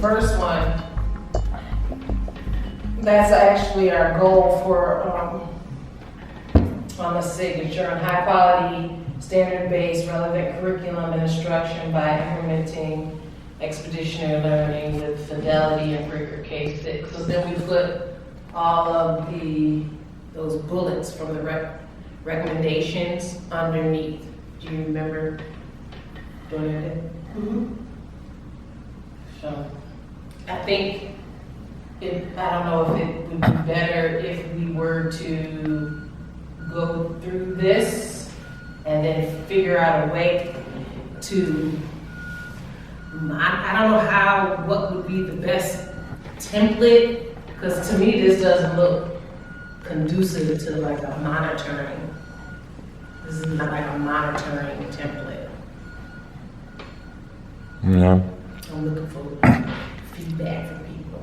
first one, that's actually our goal for, on the signature, on high quality, standard-based, relevant curriculum and instruction by implementing expeditionary learning with fidelity and rigor K-6. So then we put all of those bullets from the recommendations underneath. Do you remember doing it? Mm-hmm. So I think I don't know if it would be better if we were to go through this and then figure out a way to, I don't know what would be the best template, because to me this doesn't look conducive to like a monitoring. This is not like a monitoring template. Yeah. I'm looking for feedback from people.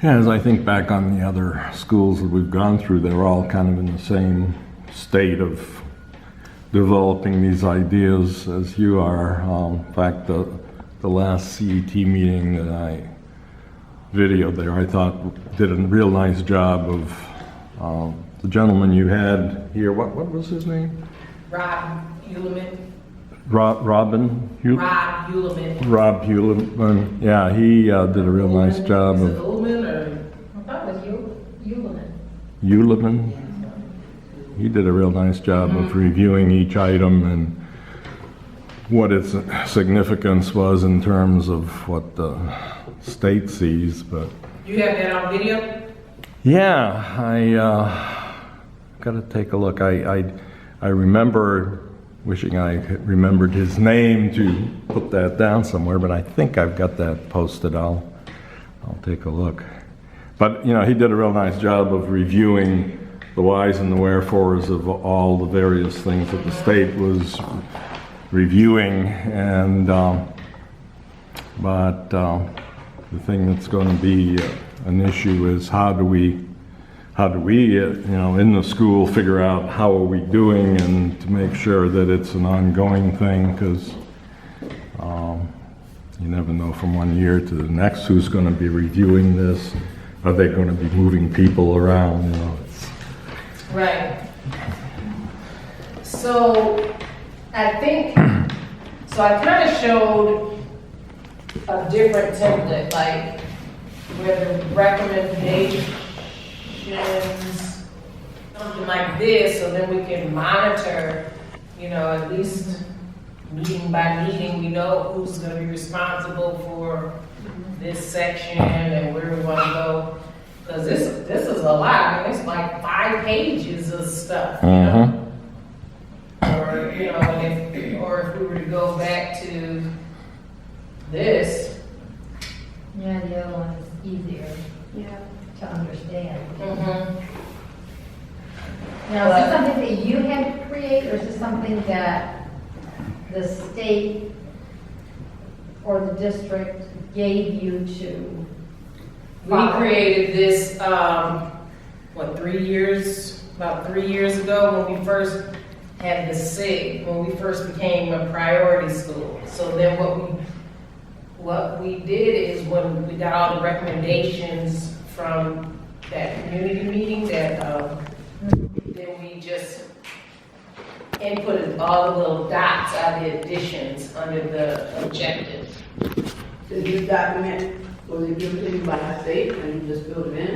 Yeah, as I think back on the other schools that we've gone through, they're all kind of in the same state of developing these ideas as you are. In fact, the last CET meeting that I videoed there, I thought did a real nice job of the gentleman you had here. What was his name? Rob Heuleman. Rob Heuleman. Yeah, he did a real nice job Is it of Heuleman or? I thought it was Heuleman. Heuleman. He did a real nice job of reviewing each item and what its significance was in terms of what the state sees. But You have that on video? yeah, I got to take a look. I remember wishing I had remembered his name to put that down somewhere, but I think I've got that posted. I'll take a look. But you know, he did a real nice job of reviewing the whys and the wherefores of all the various things that the state was reviewing, and but the thing that's going to be an issue is how do we you know, in the school figure out how are we doing, and to make sure that it's an ongoing thing, because you never know from one year to the next who's going to be reviewing this. Are they going to be moving people around? You know, Right. So I kind of showed a different template, like where the recommendations, something like this, so then we can monitor, you know, at least meeting by meeting, we know who's going to be responsible for this section and where we want to go. Because this is a lot. I mean, it's like 5 pages of stuff, you know? Or, you know, or if we were to go back to this. Yeah, the other one is easier to understand. Now, is this something that you had to create, or is this something that the state or the district gave you to? We created this, about 3 years ago when we first had the SIG, when we first became a priority school. So then what we did is when we got all the recommendations from that community meeting, that then we just inputted all the little dots are the additions under the objectives. Did this document, was it given to you by the state and you just filled it in?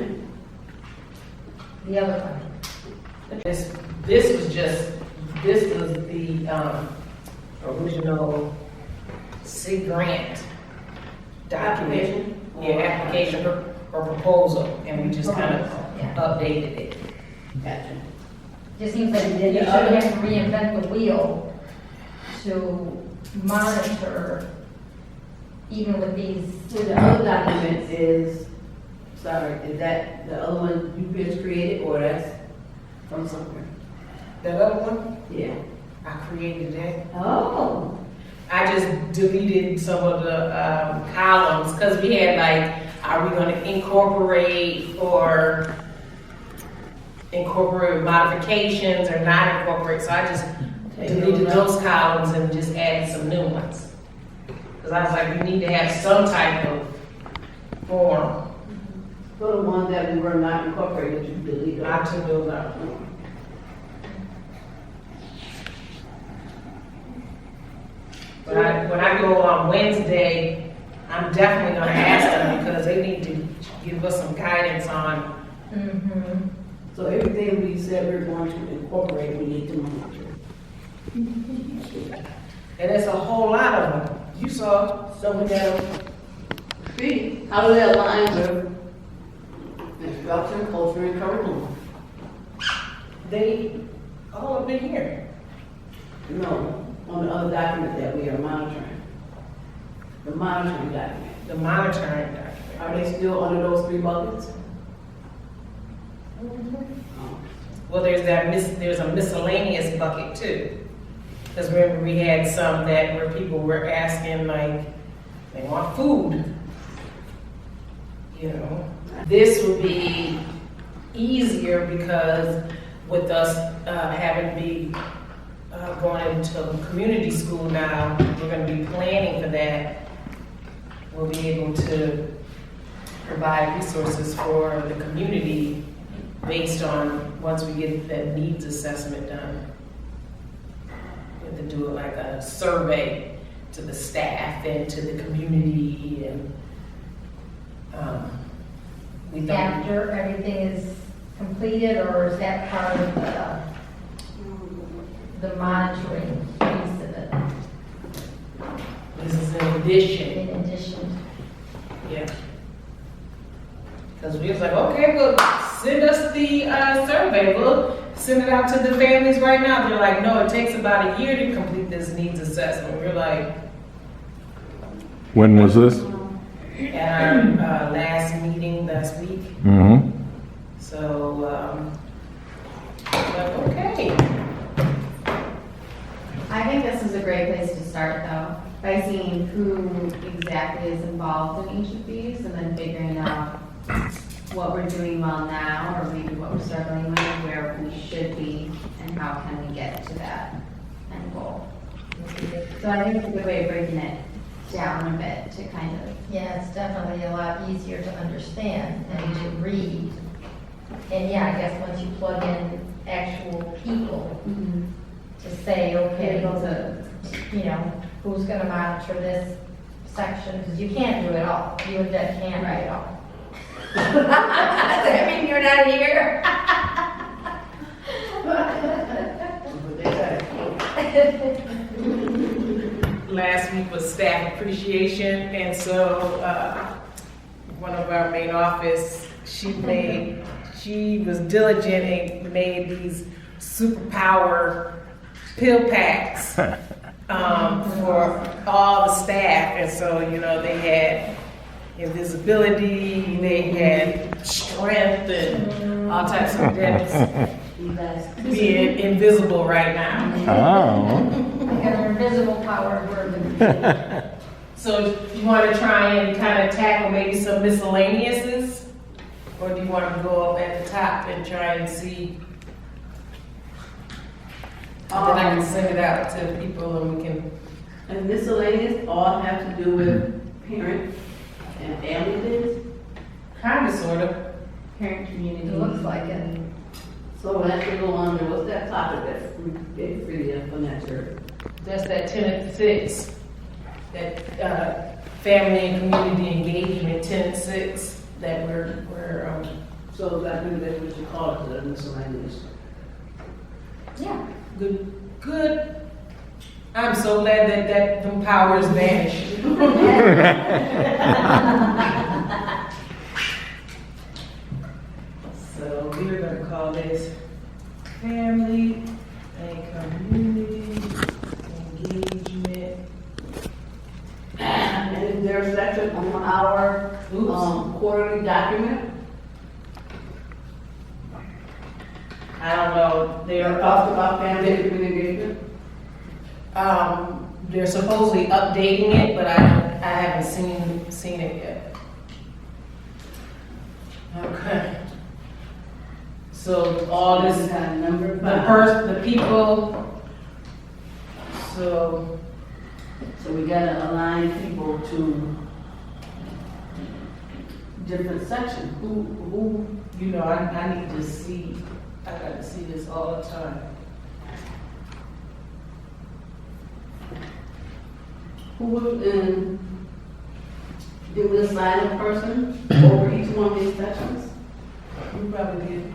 The other one. This was the original SIG grant document. Application or proposal, and we just kind of updated it. Gotcha. Just seems like you shouldn't have to reinvent the wheel to monitor, even with these. So the other document is that the other one you just created, or that's from somewhere? That other one, Yeah. I created that. Oh. I just deleted some of the columns, because we had like, are we gonna incorporate modifications or not incorporate? So I just deleted those columns and just added some new ones. Because Cause I was like, we need to have some type of form. For the ones that we were not incorporated, you delete it. I took those out. But when I go on Wednesday, I'm definitely gonna ask them because they need to give us some guidance on, Mhm. So everything we said we're going to incorporate, we need to monitor. and it's a whole lot of them. You saw, So we gotta see, how do that align with instruction, culture, and curriculum? they all have been here. No, on the other document that we are monitoring. The monitoring document. The monitoring document. Are they still under those 3 buckets? Oh. Well, there's a miscellaneous bucket too. Because remember, we had some that where people were asking like, they want food. You know, this would be easier because with us having to be going into community school now, we're gonna be planning for that. We'll be able to provide resources for the community based on, once we get that needs assessment done. We have to do it like a survey to the staff and to the community and, we don't. After everything is completed, or is that part of the monitoring piece of it, This is in addition, in addition? yeah. Because we was like, okay, well, send us the survey, we'll send it out to the families right now. They're like, no, it takes about a year to complete this needs assessment. We're like, When was this? at our last meeting last week, Mm-hmm. so, like, okay. I think this is a great place to start though, by seeing who exactly is involved in each of these and then figuring out what we're doing well now or maybe what we're struggling with, where we should be and how can we get to that end goal. So I think it's a good way of breaking it down a bit to kind of, Yeah, it's definitely a lot easier to understand and to read. And yeah, I guess once you plug in actual people to say, okay, you know, who's gonna monitor this section, because you can't do it all. You and Deb can't do it all. Does that mean you're not here? But they got Last week was staff appreciation, and so one of our main office, she was diligent and made these superpower pill packs for all the staff, and so you know they had invisibility, they had strength, and all types of things. Being invisible right now. Oh. You got an invisible power word. So you want to try and kind of tackle maybe some miscellaneouses? Or do you want to go up at the top and try and see? Then I can send it out to people and we can, And miscellaneous all have to do with parent and family things. kind of, sort of. parent community. It looks like it. So that should go under, what's that topic that's free for that church? That's that tenant 6. That family and community engagement, tenant 6, that we're So that maybe that's what you call it, the miscellaneous. Yeah. good. I'm so glad that them powers vanished. So we're gonna call this family and community engagement. And is there a section on our quarterly document I don't know, that talks about family and community engagement? they're supposedly updating it, but I haven't seen it yet. Okay. So all this, Got a number the people, so So we gotta align people to different sections. Who, you know, I need to see, I gotta see this all the time. Who would, did we assign a person over each one of these sections? You probably did.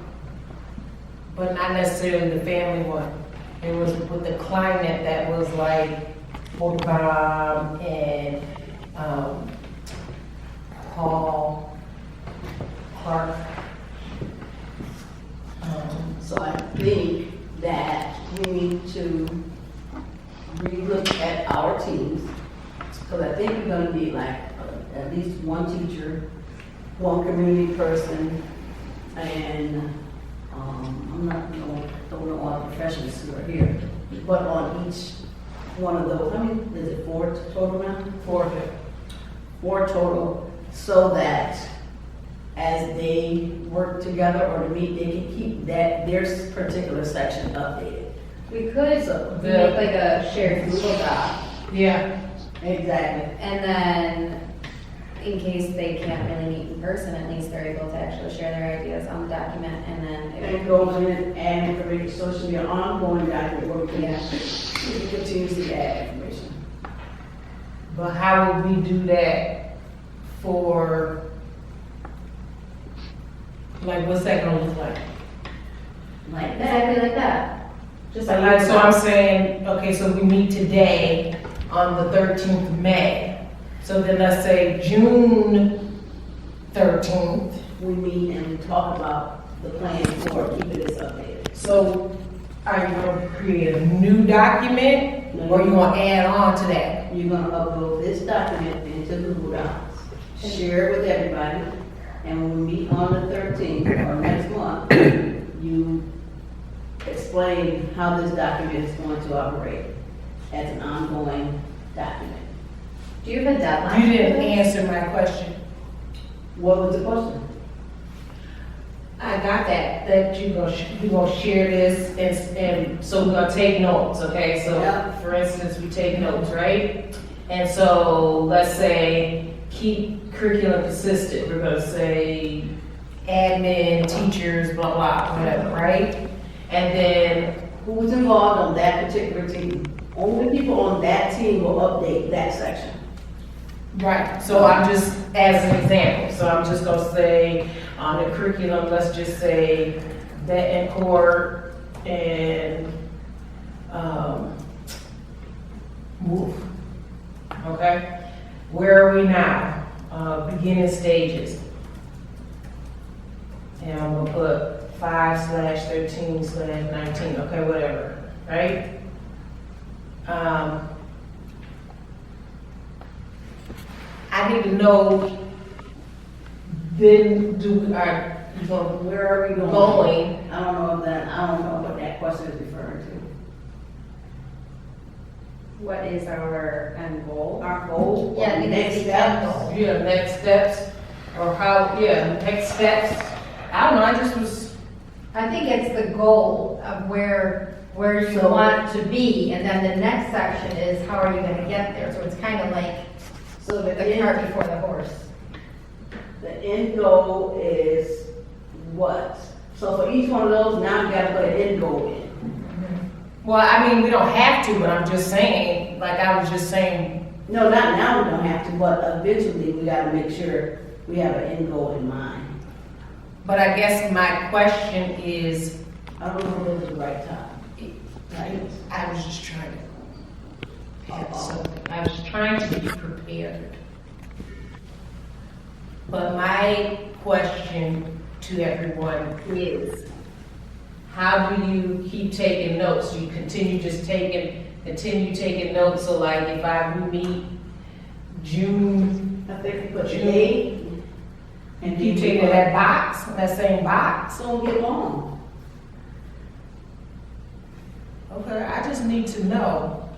But not necessarily the family one. It was with the climate that was like Bob and Paul Clark. So I think that we need to relook at our teams, because I think we're gonna need like at least one teacher, one community person, and, I'm not, don't know all the professionals who are here, but on each one of those, how many, is it 4 total now? 4 of it. 4 total, so that as they work together or to meet, they can keep their particular section updated. We could So, make like a shared Google Doc, Yeah. Exactly. and then in case they can't really meet in person, at least they're able to actually share their ideas on the document, and then And it goes in and add information, so it should be an ongoing document where we can, Yeah. we can continuously add information. But how would we do that for, like, what's that gonna look like? Like that. exactly like that. Just So like, so I'm saying, okay, so we meet today on the 13th of May. So then let's say June 13th. We meet and we talk about the plan for keeping this updated. So are you gonna create a new document or you gonna add on to that? You're gonna upload this document into Google Docs, share it with everybody, and when we meet on the 13th or next month, you explain how this document is going to operate as an ongoing document. Do you have a deadline? You didn't for this? answer my question. What was the question? I got that you gonna share this and so we're gonna take notes, okay? So Yeah. for instance, we take notes, right? And so let's say keep curriculum consistent. We're gonna say admin, teachers, blah, blah, whatever, right? And then, Who's involved on that particular team? Only people on that team will update that section. right, so I'm just, as an example, so I'm just gonna say on the curriculum, let's just say that and core and, move. Okay? Where are we now? Beginning stages. And I'm gonna put 5/13/19, okay, whatever, right? I need to know, then where are we going? I don't know what that question is referring to. What is our end goal? Our goal, Yeah, I or think next that's the steps. end goal. Yeah, next steps, or how, yeah, next steps. I don't know, I just was, I think it's the goal of where you So- want to be, and then the next section is how are you gonna get there? So it's kind of like So the cart before the horse. the end goal is what? So for each one of those, now you gotta put an end goal in. well, I mean, we don't have to, but I'm just saying, like I was just saying, No, not now, we don't have to, but eventually we gotta make sure we have an end goal in mind. but I guess my question is, I don't know if this is the right time. Right? I was just trying to, I was trying to be prepared. But my question to everyone is, how do you keep taking notes? Do you continue taking notes? So like if we meet June, I think we put the June. date and keep taking that box, that same box? So don't get long. Okay, I just need to know.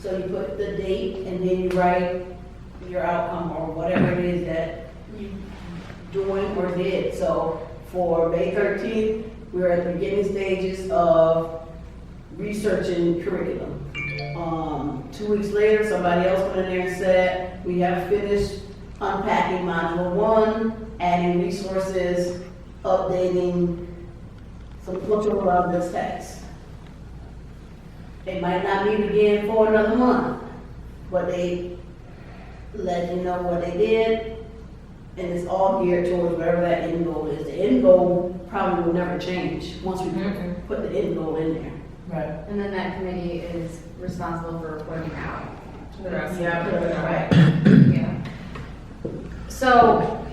So you put the date and then you write your outcome or whatever it is that you doing or did. So for May 13th, we're at the beginning stages of researching curriculum. 2 weeks later, somebody else went in there and said, we have finished unpacking module 1, adding resources, updating some cultural of this text. They might not meet again for another month, but they let you know what they did, and it's all geared towards whatever that end goal is. The end goal probably will never change once we put the end goal in there. Right. And then that committee is responsible for reporting out to the rest of the Yeah, right. Yeah. So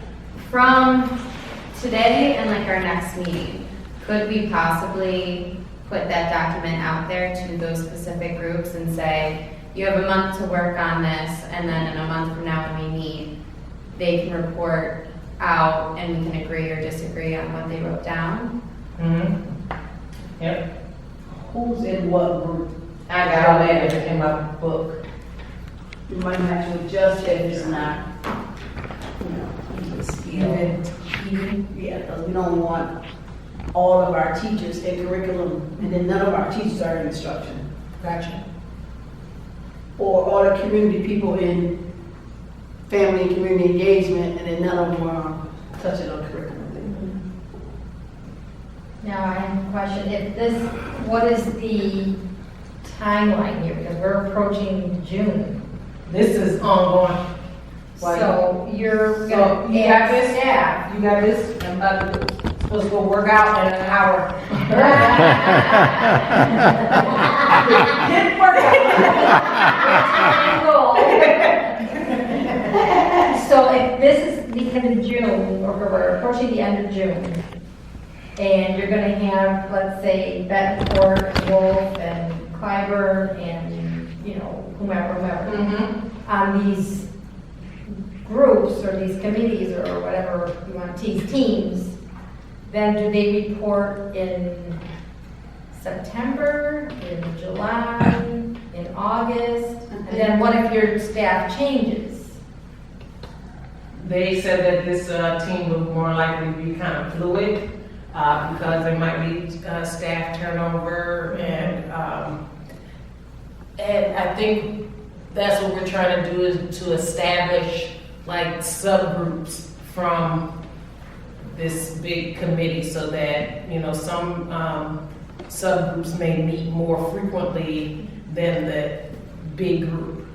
from today and like our next meeting, could we possibly put that document out there to those specific groups and say, you have a month to work on this, and then in a month from now when we meet, they can report out and we can agree or disagree on what they wrote down? Yep. Who's in what group? I got all that in my book. You might have to adjust if it's not, even, yeah, because we don't want all of our teachers in curriculum, and then none of our teachers are in instruction. Gotcha. Or all the community people in family and community engagement, and then none of them are touching on curriculum. Now, I have a question. If this, what is the timeline here? Because we're approaching June. This is ongoing. So you're So gonna you got add this? staff. You got this? I'm about to, supposed to go work out in an hour. Didn't work So if this is the end of June, or we're approaching the end of June, and you're gonna have, let's say, Bettencourt, Wolf, and Clyburn, and, you know, whomever, on these groups, or these committees, or whatever you want, these teams, then do they report in September, in July, in August? And then what if your staff changes? They said that this team would more likely be kind of fluid because there might be staff turnover, and I think that's what we're trying to do, is to establish like subgroups from this big committee, so that, you know, some subgroups may meet more frequently than the big group.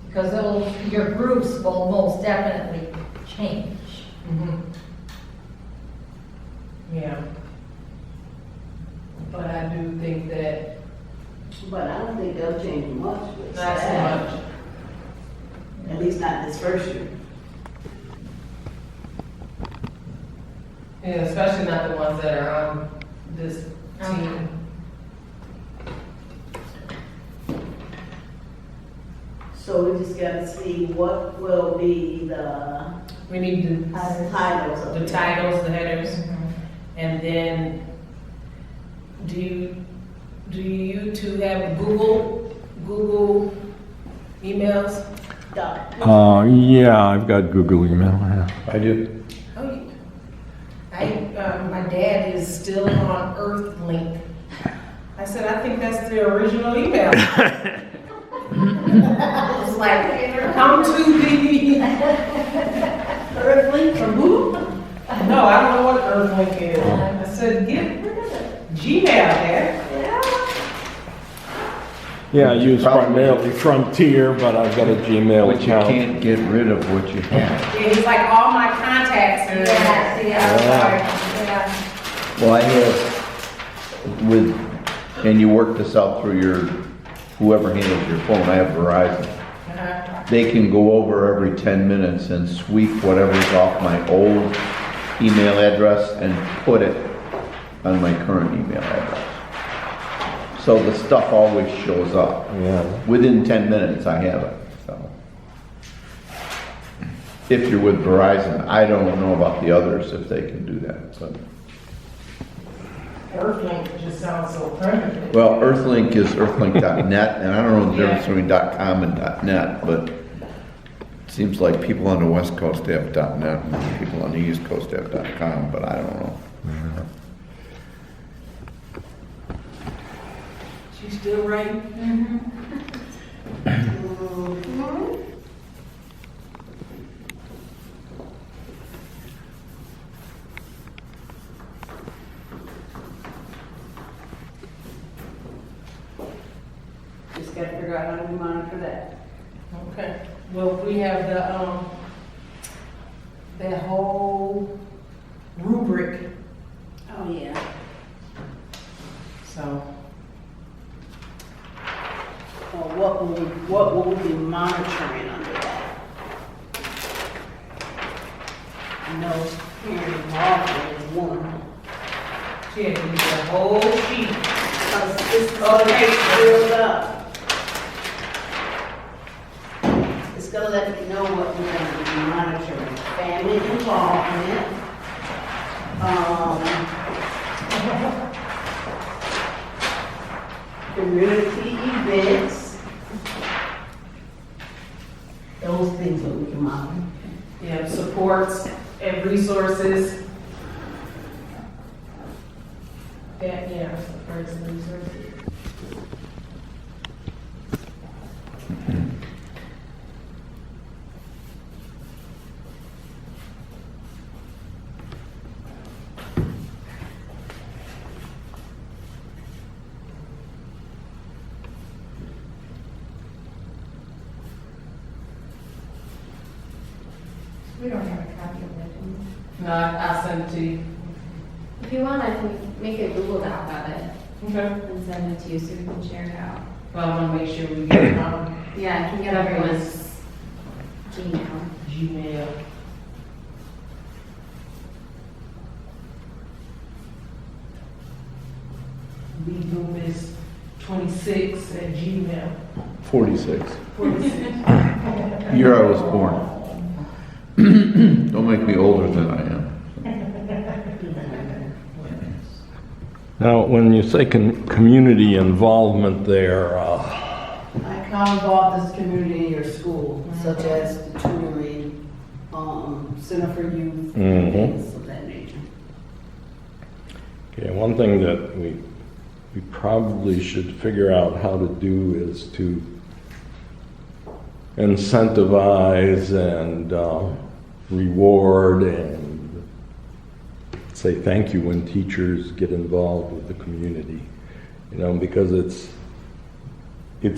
Because your groups will most definitely change. Yeah. But I do think that But I don't think they'll change much with not so staff. much. At least not this first year. Yeah, especially not the ones that are on this team. So we just gotta see what will be the We need titles of the it. titles, the headers, and then do you two have Google emails? Yeah, I've got Google email. Yeah. I do. Oh, my dad is still on EarthLink. I said, I think that's the original email. It's like, come to the EarthLink from who? No, I don't know what EarthLink is. I said, get rid of it. Gmail, Dad. Yeah, I use primarily Frontier, but I've got a Gmail But you account. can't get rid of what you have. It's like all my contacts are Yeah. Well, I have and you work this out through whoever handles your phone. I have Verizon. They can go over every 10 minutes and sweep whatever's off my old email address and put it on my current email address. So the stuff always shows up. Yeah. Within 10 minutes, I have it, so. If you're with Verizon, I don't know about the others, if they can do that, but. EarthLink just sounds so primitive. Well, Earthlink is earthlink.net, and I don't know the difference between .com and .net, but it seems like people on the West Coast have .net, and people on the East Coast have .com, but I don't know. She's still writing? Just gotta figure out how to monitor that. Okay. Well, we have that whole rubric, Oh, yeah. so. Or what will we be monitoring under that? I know parent involvement is one. She had to do the whole sheet. Because it's already filled up. It's gonna let me know what we're gonna be monitoring. Family involvement. Community events. Those things that we can monitor. Yeah, supports and resources. Yeah, supports and resources. We don't have a copy of it. do No, I'll send it to you. we? If you want, I can make a Google Doc of it Okay. and send it to you so we can share it out. Well, I want to make sure we get it on Yeah, I can get everyone's Gmail. Gmail. BBoomis26@gmail. 46. 46. Year I was born. Don't make me older than I am. Now, when you say community involvement there, Like how involved is the community in your school, such as the tutoring, Center for Youth, Mhm. things of that nature. okay, one thing that we probably should figure out how to do is to incentivize and reward and say thank you when teachers get involved with the community. You know, because it's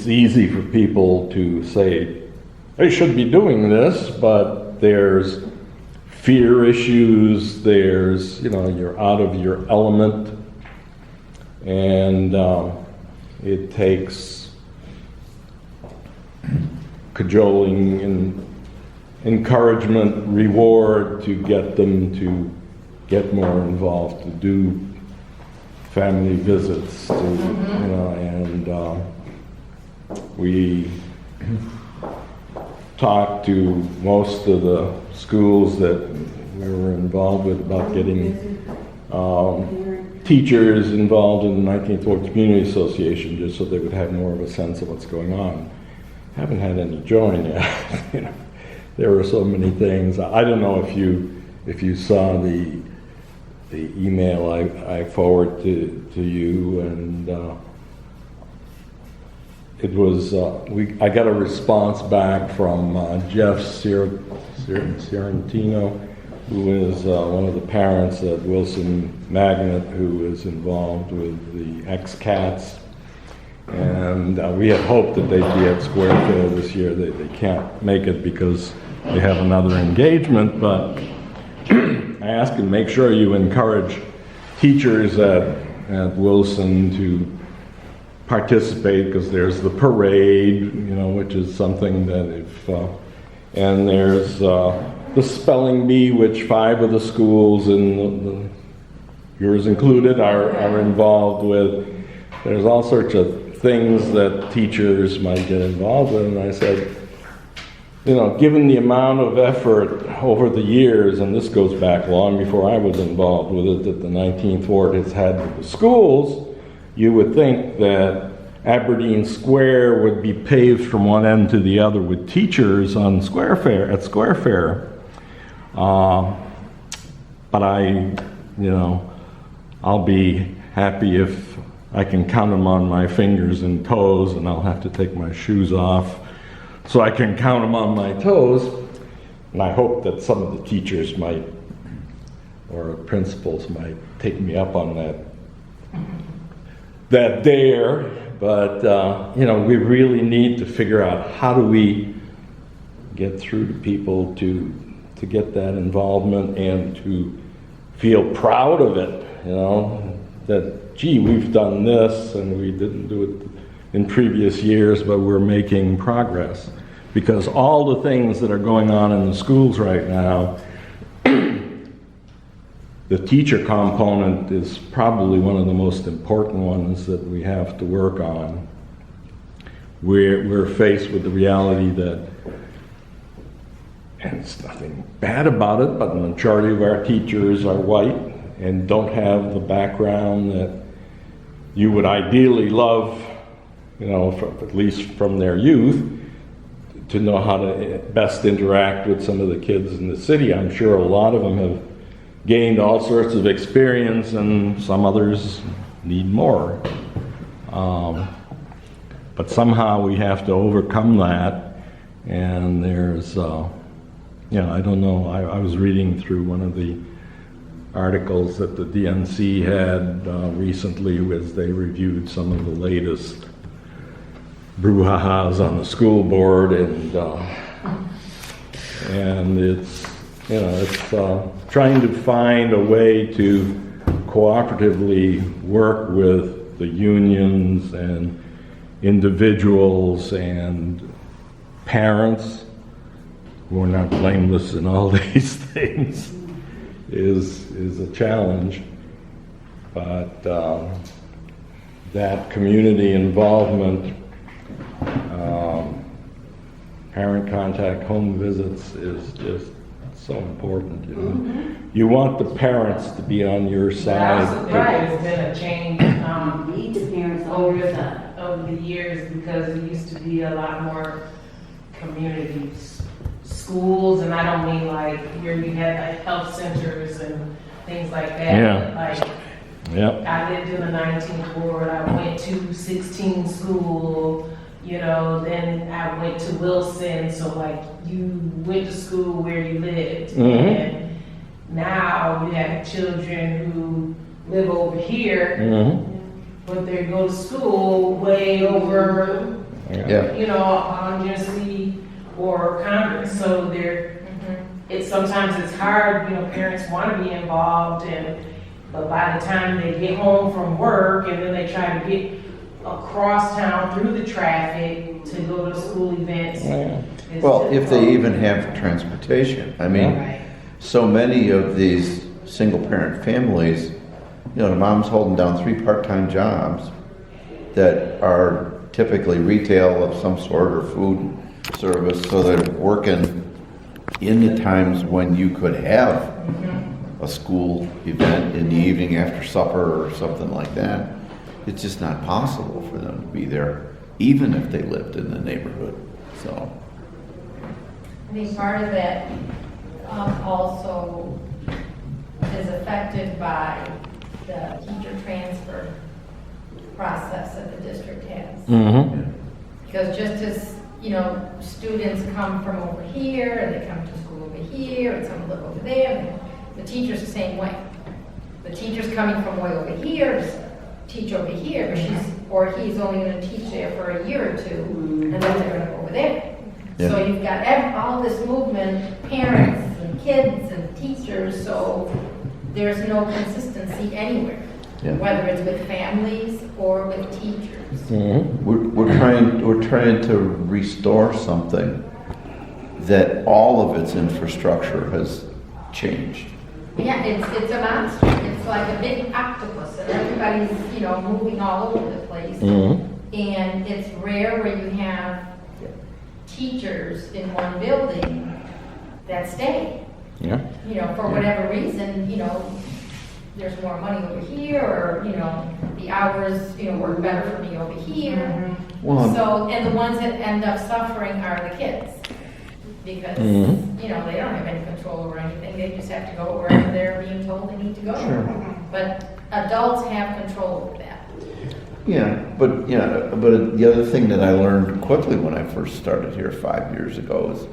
easy for people to say they should be doing this, but there's fear issues, there's, you know, you're out of your element, and it takes cajoling and encouragement, reward to get them to get more involved, to do family visits, to, you know, and we talked to most of the schools that we were involved with about getting teachers involved in the 19th Ward Community Association, just so they would have more of a sense of what's going on. Haven't had any join yet. You know, there were so many things. I don't know if you saw the email I forwarded to you, and it was I got a response back from Jeff Ciarantino, who is one of the parents at Wilson Magnet, who is involved with the XCATs. And we had hoped that they'd be at Square Fair this year. They can't make it because they have another engagement, but I asked him, make sure you encourage teachers at Wilson to participate, because there's the parade, you know, which is something that if, and there's the spelling bee, which 5 of the schools, and yours included, are involved with. There's all sorts of things that teachers might get involved in, and I said, you know, given the amount of effort over the years, and this goes back long before I was involved with it, that the 19th Ward has had with the schools, you would think that Aberdeen Square would be paved from one end to the other with teachers on Square Fair, at Square Fair. But I'll be happy if I can count them on my fingers and toes, and I'll have to take my shoes off so I can count them on my toes. And I hope that some of the teachers might, or principals might take me up on that dare. But, we really need to figure out how do we get through to people to get that involvement and to feel proud of it, that, gee, we've done this and we didn't do it in previous years, but we're making progress. Because all the things that are going on in the schools right now, the teacher component is probably one of the most important ones that we have to work on. We're faced with the reality that, and it's nothing bad about it, but the majority of our teachers are white and don't have the background that you would ideally love, at least from their youth, to know how to best interact with some of the kids in the city. I'm sure a lot of them have gained all sorts of experience, and some others need more. But somehow we have to overcome that, and there's, I don't know, I was reading through one of the articles that the DNC had recently as they reviewed some of the latest brouhahas on the school board, and it's trying to find a way to cooperatively work with the unions and individuals and parents who are not blameless in all these things is a challenge. But that community involvement, parent contact, home visits is just so important. You want the parents to be on your side. I'm surprised there's been a change Need the parents on your side. over the years, because it used to be a lot more community schools, and I don't mean like where you had like health centers and things like that. Yeah. Like, Yep. I lived in the 19th ward, I went to 16 school, then I went to Wilson, so like you went to school where you lived. Mhm. And now you have children who live over here, Mhm. but they go to school way over, Yeah. on Genesee or Congress, so sometimes it's hard, parents want to be involved, but by the time they get home from work and then they try to get across town through the traffic to go to school events. it's Well, if they difficult. even have transportation. I mean, Right. so many of these single-parent families, the mom's holding down 3 part-time jobs that are typically retail of some sort or food service, so they're working in the times when you could have a school event in the evening after supper or something like that. It's just not possible for them to be there, even if they lived in the neighborhood, so. I think part of that also is affected by the teacher transfer process that the district has. Mhm. Because just as, students come from over here, and they come to school over here, and some live over there, the teacher's the same way. The teacher's coming from way over here to teach over here, but he's only gonna teach there for a year or two, and then they're gonna go over there. Yeah. So you've got all this movement, parents and kids and teachers, so there's no consistency anywhere. Yeah. Whether it's with families or with teachers. Mhm. We're trying to restore something that all of its infrastructure has changed. Yeah, it's a monster. It's like a big octopus, and everybody's, moving all over the place. Mhm. And it's rare where you have teachers in one building that stay. Yeah. For whatever reason, there's more money over here, or, the hours, work better for me over here. Well, So, and the ones that end up suffering are the kids. Because, Mhm. they don't have any control over anything, they just have to go wherever they're being told they need to go. Sure. But adults have control over that. but the other thing that I learned quickly when I first started here 5 years ago is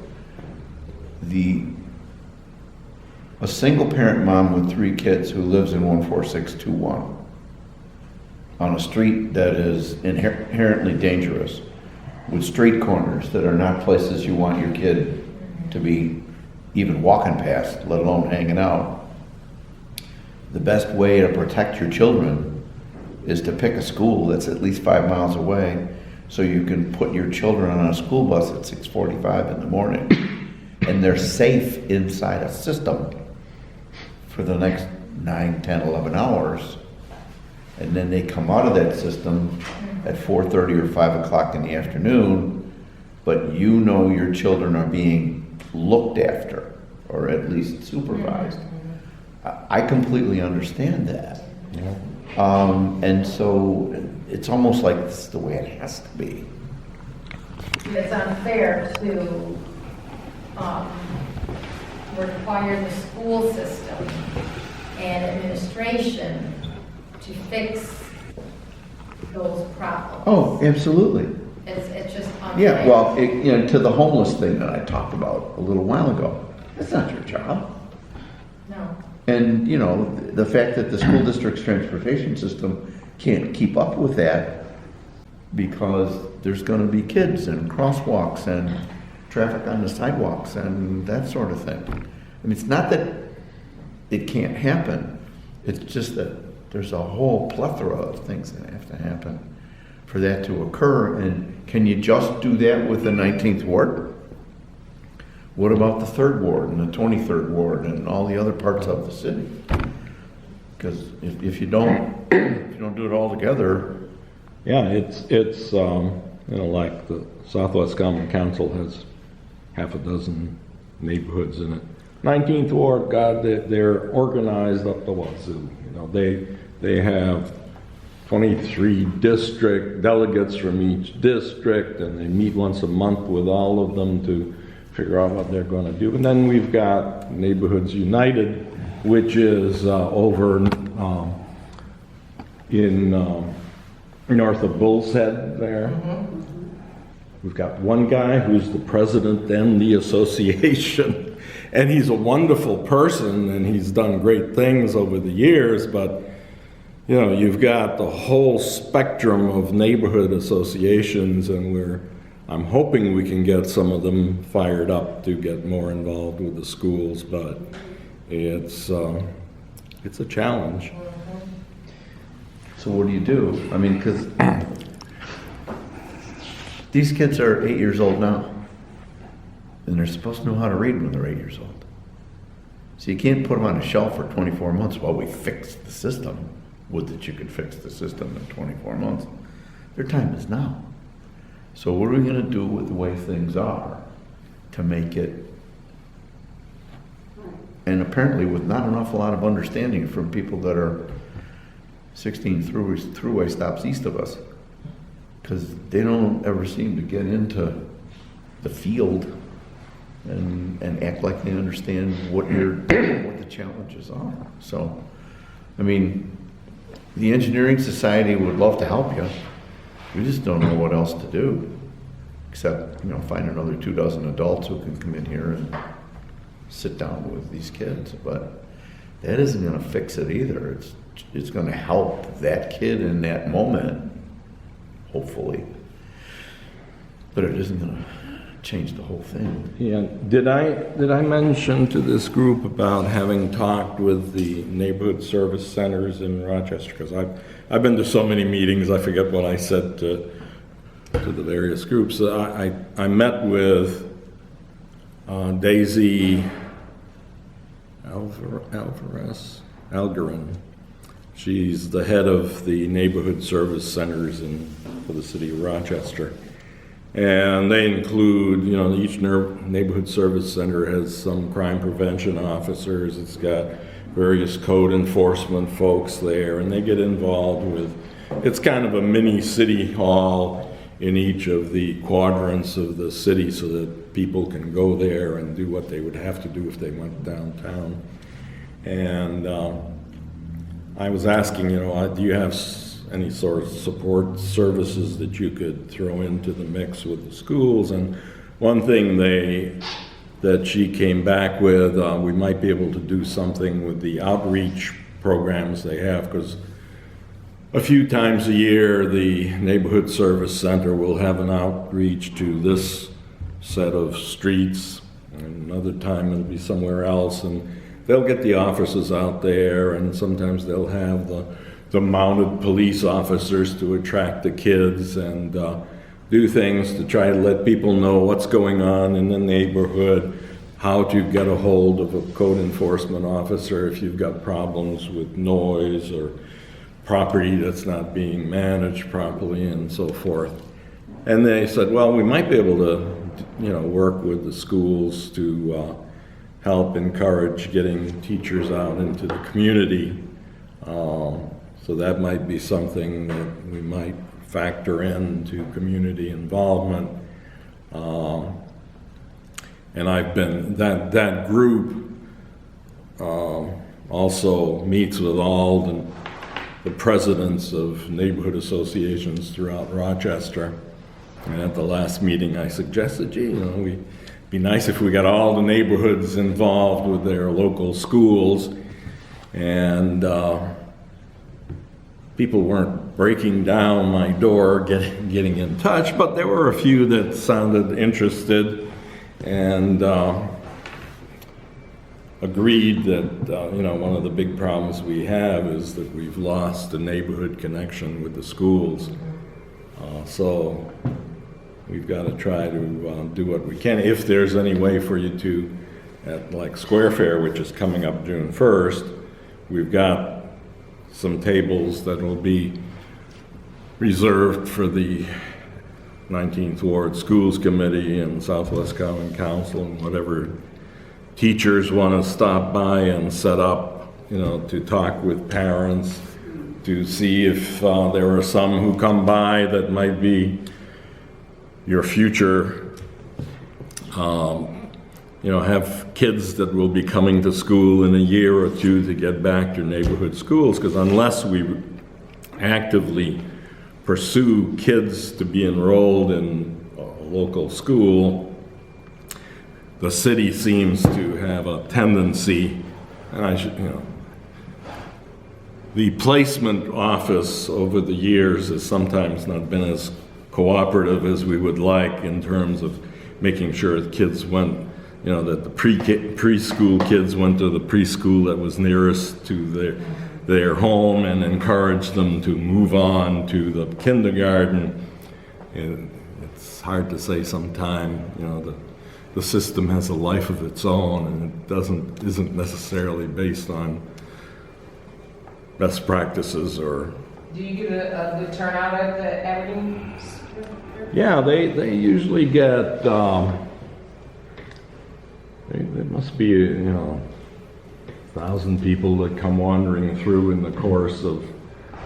a single parent mom with 3 kids who lives in 14621 on a street that is inherently dangerous, with street corners that are not places you want your kid to be even walking past, let alone hanging out. The best way to protect your children is to pick a school that's at least 5 miles away so you can put your children on a school bus at 6:45 in the morning and they're safe inside a system for the next 9, 10, 11 hours. And then they come out of that system at 4:30 or 5 o'clock in the afternoon, but you know your children are being looked after, or at least supervised. I completely understand that. And so it's almost like this is the way it has to be. It's unfair to require the school system and administration to fix those problems. Oh, absolutely. It's just unfair. Yeah, well, to the homeless thing that I talked about a little while ago, that's not your job. No. And, the fact that the school district's transportation system can't keep up with that because there's going to be kids and crosswalks and traffic on the sidewalks and that sort of thing. I mean, it's not that it can't happen. It's just that there's a whole plethora of things that have to happen for that to occur. And can you just do that with the 19th ward? What about the 3rd ward and the 23rd ward and all the other parts of the city? Because if you don't do it all together. Yeah, it's like the Southwest Common Council has half a dozen neighborhoods in it. 19th Ward, God, they're organized up the wazoo. They have 23 district delegates from each district, and they meet once a month with all of them to figure out what they're going to do. And then we've got Neighborhoods United, which is over in north of Bull's Head there. We've got one guy who's the president and the association, and he's a wonderful person, and he's done great things over the years, but you've got the whole spectrum of neighborhood associations, and I'm hoping we can get some of them fired up to get more involved with the schools, but it's a challenge. So what do you do? I mean, because these kids are 8 years old now, and they're supposed to know how to read when they're 8 years old. So you can't put them on a shelf for 24 months while we fix the system. Would that you could fix the system in 24 months. Their time is now. So what are we going to do with the way things are to make it, and apparently with not an awful lot of understanding from people that are 16 throughway stops east of us, because they don't ever seem to get into the field and act like they understand what the challenges are. So, I mean, the Engineering Society would love to help you. We just don't know what else to do, except, find another 24 adults who can come in here and sit down with these kids. But that isn't going to fix it either. It's going to help that kid in that moment, hopefully. But it isn't going to change the whole thing. Yeah. Did I mention to this group about having talked with the neighborhood service centers in Rochester? Because I've been to so many meetings, I forget what I said to the various groups. I met with Daisy Algarin. She's the head of the neighborhood service centers for the city of Rochester. And they include, each neighborhood service center has some crime prevention officers. It's got various code enforcement folks there, and they get involved with, it's kind of a mini city hall in each of the quadrants of the city so that people can go there and do what they would have to do if they went downtown. And I was asking, do you have any sort of support services that you could throw into the mix with the schools. And one thing that she came back with, we might be able to do something with the outreach programs they have, because a few times a year, the Neighborhood Service Center will have an outreach to this set of streets, and another time it'll be somewhere else, and they'll get the officers out there, and sometimes they'll have the mounted police officers to attract the kids and do things to try to let people know what's going on in the neighborhood, how to get a hold of a code enforcement officer if you've got problems with noise or property that's not being managed properly and so forth. And they said, well, we might be able to, work with the schools to help encourage getting teachers out into the community. So that might be something that we might factor into community involvement. And I've been, that group also meets with all the presidents of neighborhood associations throughout Rochester. And at the last meeting, I suggested, it'd be nice if we got all the neighborhoods involved with their local schools. And people weren't breaking down my door, getting in touch, but there were a few that sounded interested and agreed that, one of the big problems we have is that we've lost the neighborhood connection with the schools. So we've got to try to do what we can. If there's any way for you to, at like Square Fair, which is coming up June 1st, we've got some tables that will be reserved for the 19th Ward Schools Committee and Southwest Common Council and whatever teachers want to stop by and set up, to talk with parents, to see if there are some who come by that might be your future, have kids that will be coming to school in a year or two to get back to neighborhood schools, because unless we actively pursue kids to be enrolled in a local school, the city seems to have a tendency, and the placement office over the years has sometimes not been as cooperative as we would like in terms of making sure the kids went, that the preschool kids went to the preschool that was nearest to their home and encouraged them to move on to the kindergarten. And it's hard to say sometime, the system has a life of its own, and it isn't necessarily based on best practices or. Do you get a good turnout at the Aberdeen? Yeah, they usually get. There must be 1,000 people that come wandering through in the course of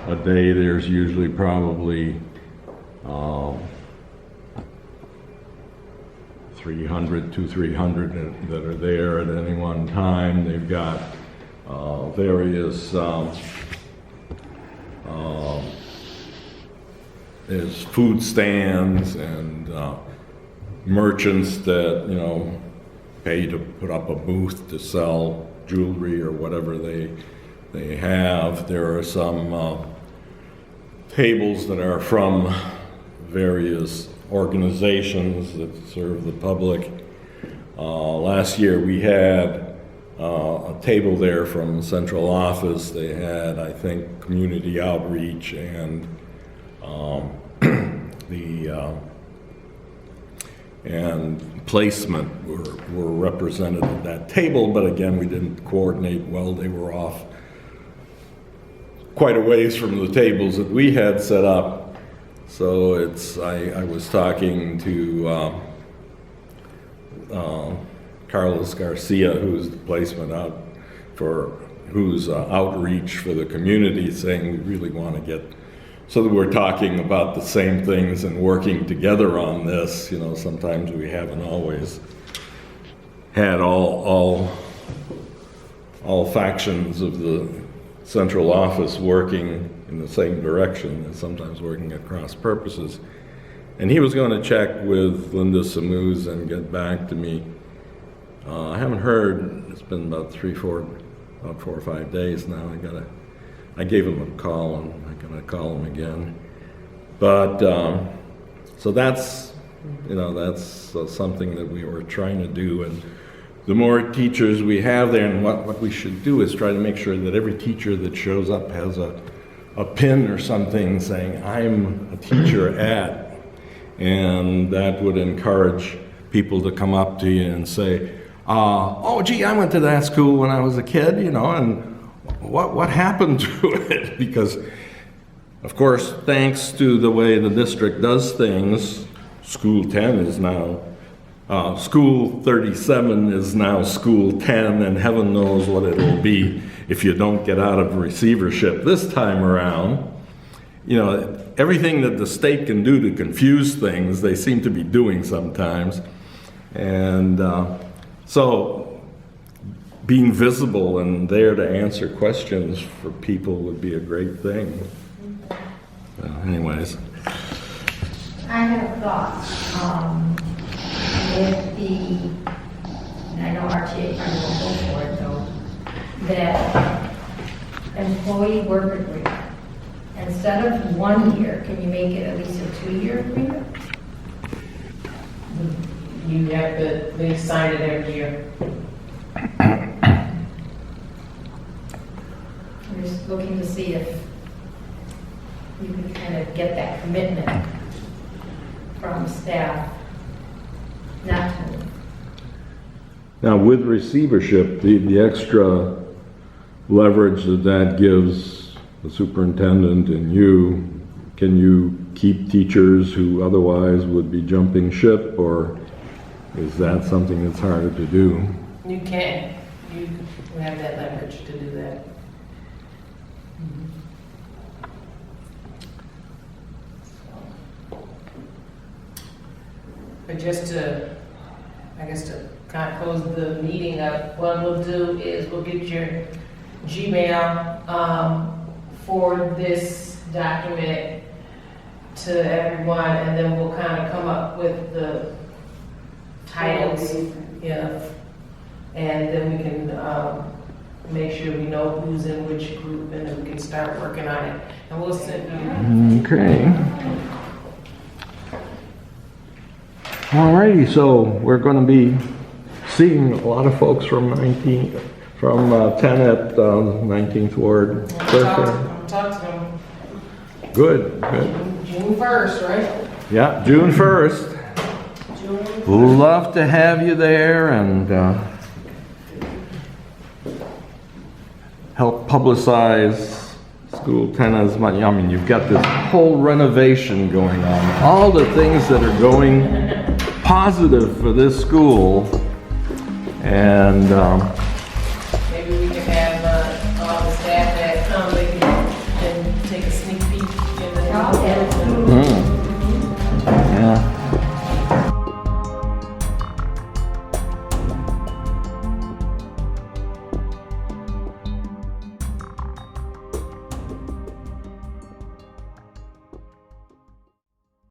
a day. There's usually probably 300 that are there at any one time. They've got various there's food stands and merchants that pay to put up a booth to sell jewelry or whatever they have. There are some tables that are from various organizations that serve the public. Last year we had a table there from the central office. They had, I think, community outreach and and placement were represented at that table, but again, we didn't coordinate well. They were off quite a ways from the tables that we had set up. So I was talking to Carlos Garcia, who's the placement who's outreach for the community, saying we really want to get, so that we're talking about the same things and working together on this. Sometimes we haven't always had all factions of the central office working in the same direction and sometimes working at cross purposes. And he was going to check with Linda Samuz and get back to me. I haven't heard. It's been about 4 or 5 days now. I gave him a call, and I'm going to call him again. But so that's something that we were trying to do. And the more teachers we have there, and what we should do is try to make sure that every teacher that shows up has a pin or something saying, I'm a teacher at, and that would encourage people to come up to you and say, oh gee, I went to that school when I was a kid, and what happened to it? Because, of course, thanks to the way the district does things, School 10 is now School 37 is now School 10, and heaven knows what it'll be if you don't get out of receivership this time around. Everything that the state can do to confuse things, they seem to be doing sometimes. And so being visible and there to answer questions for people would be a great thing. Anyways. I have a thought. With and I know RTA probably won't go for it though, that employee work agreement, instead of 1 year, can you make it at least a 2-year agreement? They sign it every year. I'm just looking to see if you can kind of get that commitment from staff not to move. Now, with receivership, the extra leverage that gives the superintendent and you, can you keep teachers who otherwise would be jumping ship, or is that something that's harder to do? You can. You have that leverage to do that. But just to kind of close the meeting up, what we'll do is we'll get your Gmail for this document to everyone, and then we'll kind of come up with the titles, yeah, and then we can make sure we know who's in which group, and then we can start working on it. And we'll send you. Okay. Alrighty, so we're going to be seeing a lot of folks from 10 at 19th Ward. Talk to them. Good. June 1st, right? Yeah, June 1st. Love to have you there and help publicize School 10 as much. I mean, you've got this whole renovation going on. All the things that are going positive for this school. And maybe we can have all the staff that come, they can take a sneak peek in the